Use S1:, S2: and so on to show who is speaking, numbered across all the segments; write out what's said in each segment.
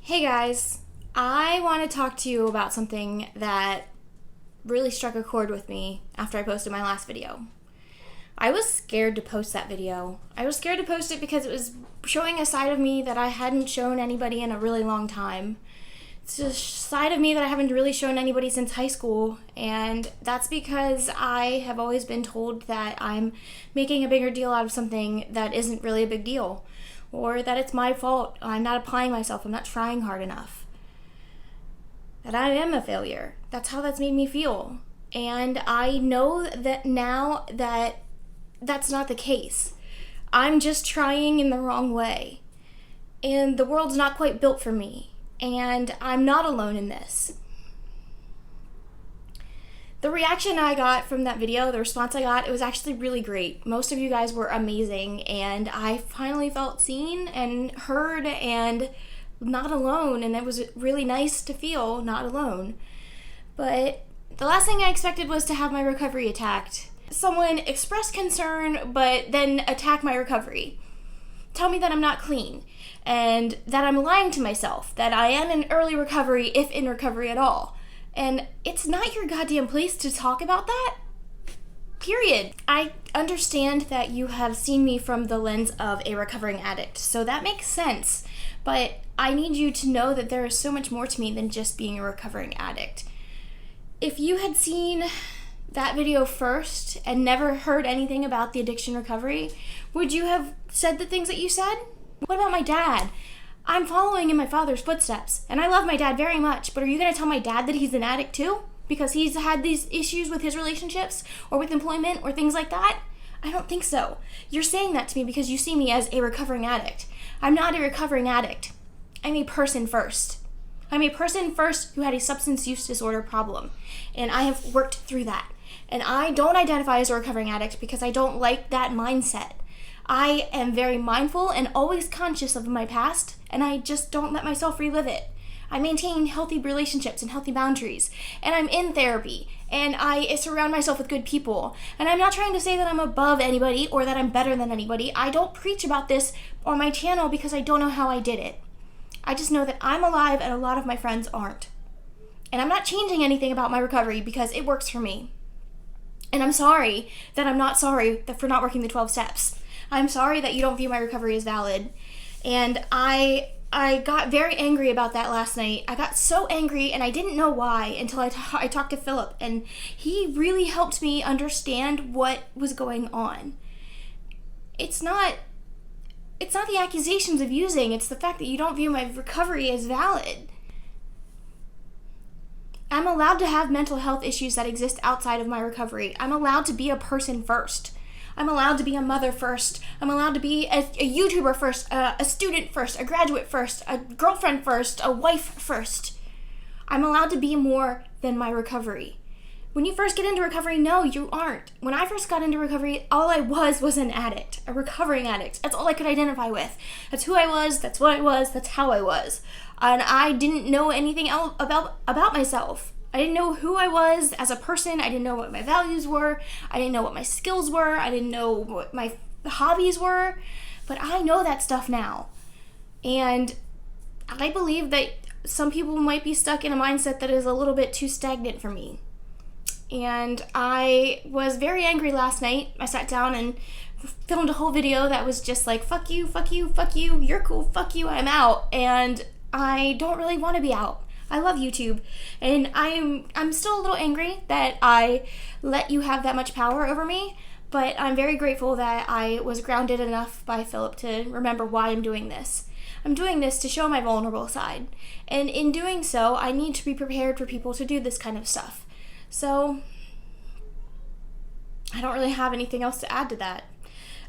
S1: Hey guys, I want to talk to you about something that really struck a chord with me after I posted my last video. I was scared to post that video. I was scared to post it because it was showing a side of me that I hadn't shown anybody in a really long time. It's a side of me that I haven't really shown anybody since high school, and that's because I have always been told that I'm making a bigger deal out of something that isn't really a big deal. Or that it's my fault, I'm not applying myself, I'm not trying hard enough. That I am a failure. That's how that's made me feel. And I know that now that that's not the case. I'm just trying in the wrong way. And the world's not quite built for me. And I'm not alone in this. The reaction I got from that video, the response I got, it was actually really great. Most of you guys were amazing, and I finally felt seen and heard and not alone, and it was really nice to feel not alone. But the last thing I expected was to have my recovery attacked. Someone expressed concern, but then attack my recovery. Tell me that I'm not clean, and that I'm lying to myself, that I am in early recovery, if in recovery at all. And it's not your goddamn place to talk about that. Period. I understand that you have seen me from the lens of a recovering addict, so that makes sense. But I need you to know that there is so much more to me than just being a recovering addict. If you had seen that video first and never heard anything about the addiction recovery, would you have said the things that you said? What about my dad? I'm following in my father's footsteps, and I love my dad very much, but are you going to tell my dad that he's an addict too? Because he's had these issues with his relationships, or with employment, or things like that? I don't think so. You're saying that to me because you see me as a recovering addict. I'm not a recovering addict. I'm a person first. I'm a person first who had a substance use disorder problem, and I have worked through that. And I don't identify as a recovering addict because I don't like that mindset. I am very mindful and always conscious of my past, and I just don't let myself relive it. I maintain healthy relationships and healthy boundaries, and I'm in therapy, and I surround myself with good people. And I'm not trying to say that I'm above anybody or that I'm better than anybody. I don't preach about this on my channel because I don't know how I did it. I just know that I'm alive and a lot of my friends aren't. And I'm not changing anything about my recovery because it works for me. And I'm sorry that I'm not sorry for not working the 12 steps. I'm sorry that you don't view my recovery as valid. And I got very angry about that last night. I got so angry, and I didn't know why until I talked to Philip, and he really helped me understand what was going on. It's not the accusations of using, it's the fact that you don't view my recovery as valid. I'm allowed to have mental health issues that exist outside of my recovery. I'm allowed to be a person first. I'm allowed to be a mother first. I'm allowed to be a YouTuber first, a student first, a graduate first, a girlfriend first, a wife first. I'm allowed to be more than my recovery. When you first get into recovery, no, you aren't. When I first got into recovery, all I was an addict, a recovering addict. That's all I could identify with. That's who I was, that's what I was, that's how I was. And I didn't know anything else about myself. I didn't know who I was as a person. I didn't know what my values were. I didn't know what my skills were. I didn't know what my hobbies were. But I know that stuff now. And I believe that some people might be stuck in a mindset that is a little bit too stagnant for me. And I was very angry last night. I sat down and filmed a whole video that was just like, fuck you, fuck you, fuck you, you're cool, fuck you, I'm out. And I don't really want to be out. I love YouTube, and I'm still a little angry that I let you have that much power over me, but I'm very grateful that I was grounded enough by Philip to remember why I'm doing this. I'm doing this to show my vulnerable side, and in doing so, I need to be prepared for people to do this kind of stuff. So, I don't really have anything else to add to that.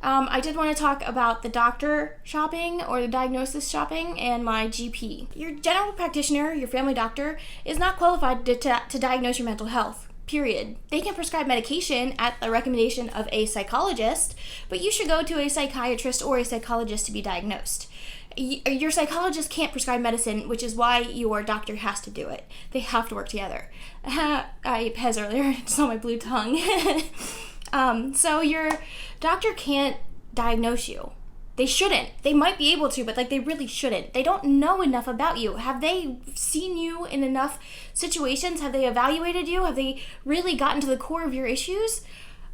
S1: I did want to talk about the doctor shopping or the diagnosis shopping and my GP. Your general practitioner, your family doctor, is not qualified to diagnose your mental health, period. They can prescribe medication at the recommendation of a psychologist, but you should go to a psychiatrist or a psychologist to be diagnosed. Your psychologist can't prescribe medicine, which is why your doctor has to do it. They have to work together. I ate Pez earlier, I saw my blue tongue. So your doctor can't diagnose you. They shouldn't. They might be able to, but like they really shouldn't. They don't know enough about you. Have they seen you in enough situations? Have they evaluated you? Have they really gotten to the core of your issues?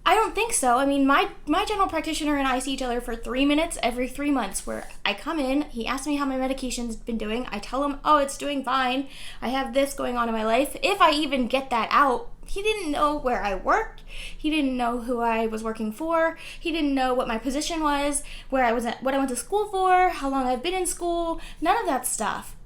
S1: I don't think so. I mean, my general practitioner and I see each other for 3 minutes every 3 months, where I come in, he asks me how my medication's been doing. I tell him, oh, it's doing fine. I have this going on in my life. If I even get that out, he didn't know where I worked. He didn't know who I was working for. He didn't know what my position was, where I was at, what I went to school for, how long I've been in school, none of that stuff.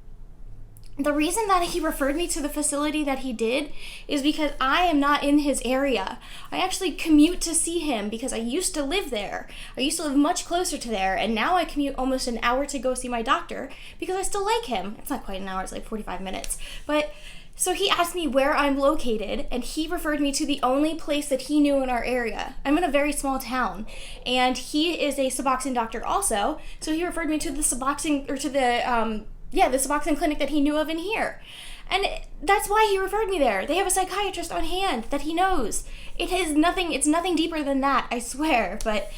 S1: The reason that he referred me to the facility that he did is because I am not in his area. I actually commute to see him because I used to live there. I used to live much closer to there, and now I commute almost an hour to go see my doctor because I still like him. It's not quite an hour, it's like 45 minutes. But so he asked me where I'm located, and he referred me to the only place that he knew in our area. I'm in a very small town, and he is a Suboxone doctor also, so he referred me to the Suboxone, or to the Suboxone clinic that he knew of in here. And that's why he referred me there. They have a psychiatrist on hand that he knows. It's nothing deeper than that, I swear. But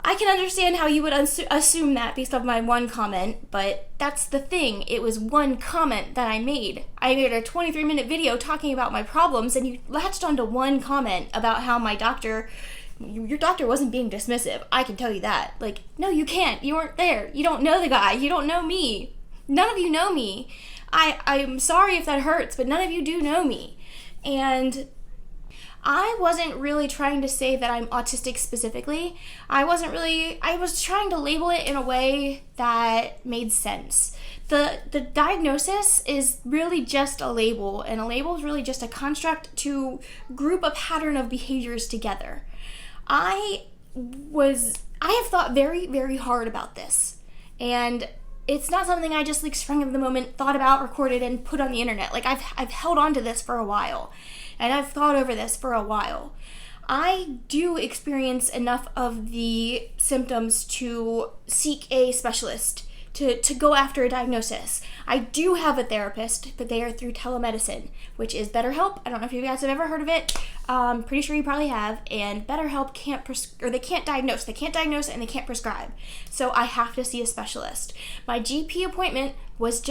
S1: I can understand how you would assume that based off my one comment, but that's the thing. It was one comment that I made. I made a 23-minute video talking about my problems, and you latched onto one comment about how your doctor wasn't being dismissive. I can tell you that. Like, no, you can't. You weren't there. You don't know the guy. You don't know me. None of you know me. I'm sorry if that hurts, but none of you do know me. And I wasn't really trying to say that I'm autistic specifically. I was trying to label it in a way that made sense. The diagnosis is really just a label, and a label is really just a construct to group a pattern of behaviors together. I have thought very, very hard about this, and it's not something I just like spring of the moment thought about, recorded, and put on the internet. Like I've held on to this for a while, and I've thought over this for a while. I do experience enough of the symptoms to seek a specialist, to go after a diagnosis. I do have a therapist, but they are through telemedicine, which is BetterHelp. I don't know if you guys have ever heard of it. Pretty sure you probably have. And BetterHelp they can't diagnose. They can't diagnose and they can't prescribe. So I have to see a specialist. My GP appointment it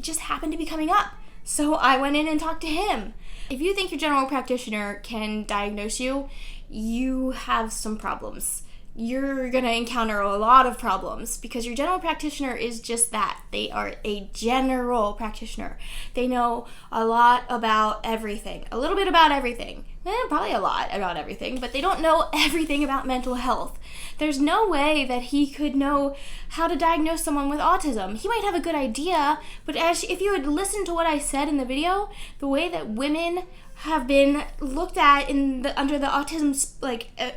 S1: just happened to be coming up. So I went in and talked to him. If you think your general practitioner can diagnose you, you have some problems. You're going to encounter a lot of problems because your general practitioner is just that. They are a general practitioner. They know a lot about everything, a little bit about everything, probably a lot about everything, but they don't know everything about mental health. There's no way that he could know how to diagnose someone with autism. He might have a good idea, but if you had listened to what I said in the video, the way that women have been looked at under the autism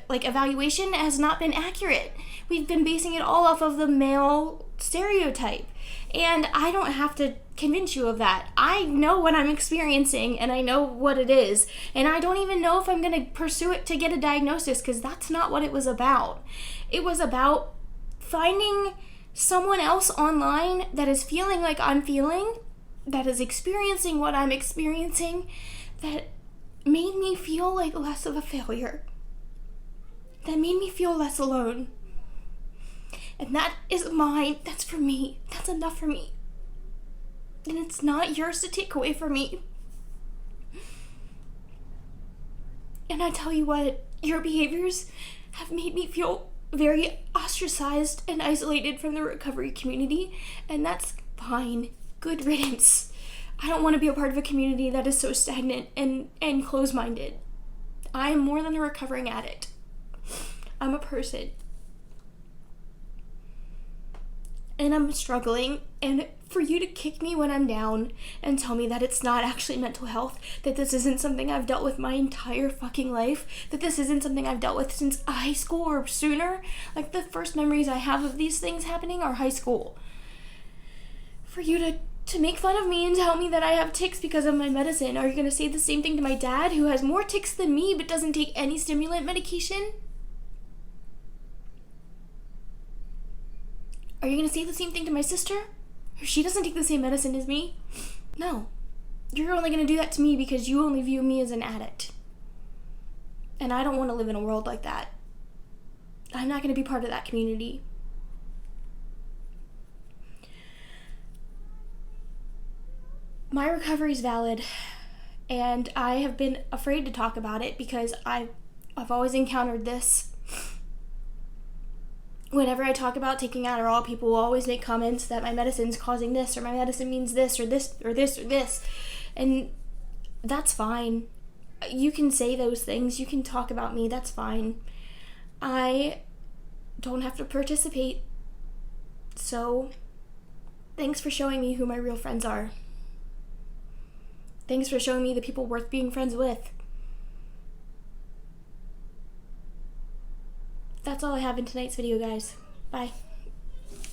S1: evaluation has not been accurate. We've been basing it all off of the male stereotype, and I don't have to convince you of that. I know what I'm experiencing, and I know what it is, and I don't even know if I'm going to pursue it to get a diagnosis, because that's not what it was about. It was about finding someone else online that is feeling like I'm feeling, that is experiencing what I'm experiencing, that made me feel like less of a failure, that made me feel less alone. And that is mine. That's for me. That's enough for me. And it's not yours to take away from me. And I tell you what, your behaviors have made me feel very ostracized and isolated from the recovery community, and that's fine. Good riddance. I don't want to be a part of a community that is so stagnant and close-minded. I am more than a recovering addict. I'm a person. And I'm struggling, and for you to kick me when I'm down and tell me that it's not actually mental health, that this isn't something I've dealt with my entire fucking life, that this isn't something I've dealt with since high school or sooner. Like, the first memories I have of these things happening are high school. For you to make fun of me and tell me that I have tics because of my medicine. Are you going to say the same thing to my dad, who has more tics than me but doesn't take any stimulant medication? Are you going to say the same thing to my sister? She doesn't take the same medicine as me. No. You're only going to do that to me because you only view me as an addict. And I don't want to live in a world like that. I'm not going to be part of that community. my recovery is valid, and I have been afraid to talk about it because I've always encountered this. Whenever I talk about taking Adderall, people will always make comments that my medicine's causing this, or my medicine means this, or this, or this, or this. And that's fine. You can say those things. You can talk about me. That's fine. I don't have to participate. So, thanks for showing me who my real friends are. Thanks for showing me the people worth being friends with. That's all I have in tonight's video, guys. Bye.